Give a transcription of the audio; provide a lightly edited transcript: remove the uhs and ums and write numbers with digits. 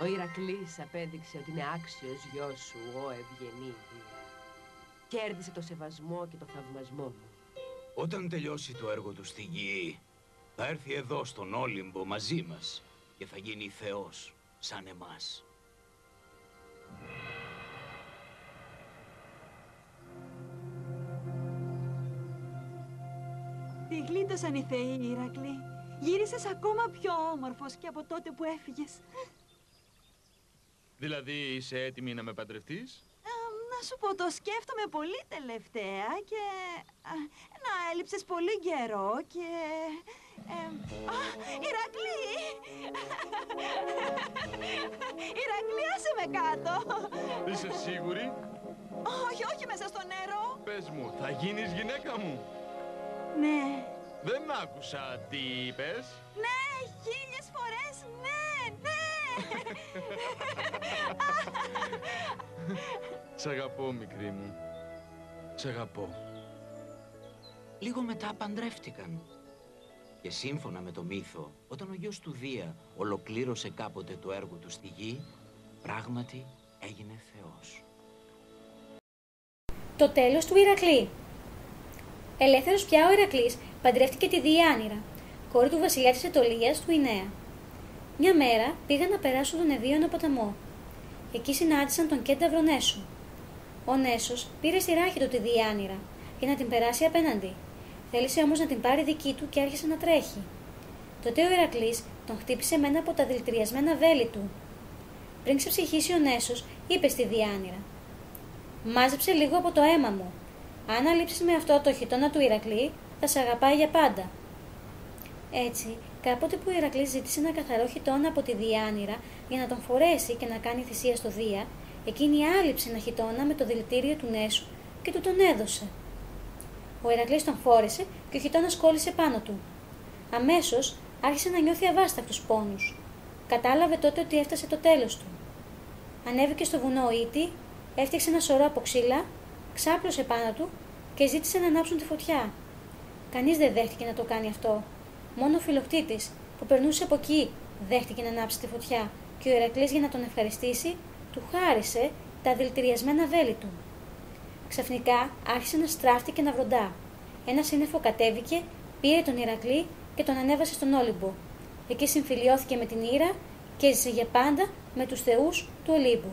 Ο Ηρακλής απέδειξε ότι είναι άξιος γιος σου, ο ευγενή Δία. Κέρδισε το σεβασμό και το θαυμασμό μου. Όταν τελειώσει το έργο του στη γη, θα έρθει εδώ στον Όλυμπο μαζί μας και θα γίνει Θεός σαν εμάς. Τη γλίτωσαν οι θεοί, Ηρακλή. Γύρισες ακόμα πιο όμορφος και από τότε που έφυγες. Δηλαδή είσαι έτοιμη να με παντρευτείς? Να σου πω, το σκέφτομαι πολύ τελευταία και... να έλειψες πολύ καιρό και... Ηρακλή! Ηρακλή, άσε με κάτω! Είσαι σίγουρη? Όχι, όχι μέσα στο νερό! Πες μου, θα γίνεις γυναίκα μου? Ναι. Δεν άκουσα τι είπες. Ναι, 1000 φορές ναι, ναι! Σ' αγαπώ, μικρή μου. Σ' αγαπώ. Λίγο μετά παντρεύτηκαν. Και σύμφωνα με το μύθο, όταν ο γιος του Δία ολοκλήρωσε κάποτε το έργο του στη γη, πράγματι έγινε Θεός. Το τέλος του Ηρακλή. Ελεύθερος πια ο Ηρακλής παντρεύτηκε τη Διάνυρα, κόρη του βασιλιά της Αιτωλίας, του Ινέα. Μια μέρα πήγαν να περάσουν τον Ευίωνα ποταμό. Εκεί συνάντησαν τον κένταυρο Νέσο. Ο Νέσος πήρε στη ράχη του τη Διάνυρα για να την περάσει απέναντι. Θέλησε όμως να την πάρει δική του και άρχισε να τρέχει. Τότε ο Ηρακλής τον χτύπησε με ένα από τα δηλητηριασμένα βέλη του. Πριν ξεψυχήσει ο Νέσος, είπε στη Διάνυρα: «Μάζεψε λίγο από το αίμα μου. Αν αλείψεις με αυτό το χιτώνα του Ηρακλή, θα σε αγαπάει για πάντα». Έτσι, κάποτε που ο Ηρακλής ζήτησε ένα καθαρό χιτώνα από τη Διάνυρα για να τον φορέσει και να κάνει θυσία στο Δία, εκείνη άλειψε ένα χιτώνα με το δηλητήριο του Νέσου και του τον έδωσε. Ο Ηρακλής τον φόρεσε και ο χιτώνας κόλλησε πάνω του. Αμέσως άρχισε να νιώθει αβάσταχτους πόνους. Κατάλαβε τότε ότι έφτασε το τέλος του. Ανέβηκε στο βουνό Ήτη, έφτιαξε ένα σωρό από ξύλα, ξάπλωσε πάνω του και ζήτησε να ανάψουν τη φωτιά. Κανείς δεν δέχτηκε να το κάνει αυτό. Μόνο ο Φιλοκτήτης που περνούσε από εκεί δέχτηκε να ανάψει τη φωτιά και ο Ηρακλής, για να τον ευχαριστήσει, του χάρισε τα δηλητηριασμένα βέλη του. Ξαφνικά άρχισε να στράφτει και να βροντά. Ένα σύννεφο κατέβηκε, πήρε τον Ηρακλή και τον ανέβασε στον Όλυμπο. Εκεί συμφιλιώθηκε με την Ήρα και έζησε για πάντα με τους θεούς του Ολύμπου.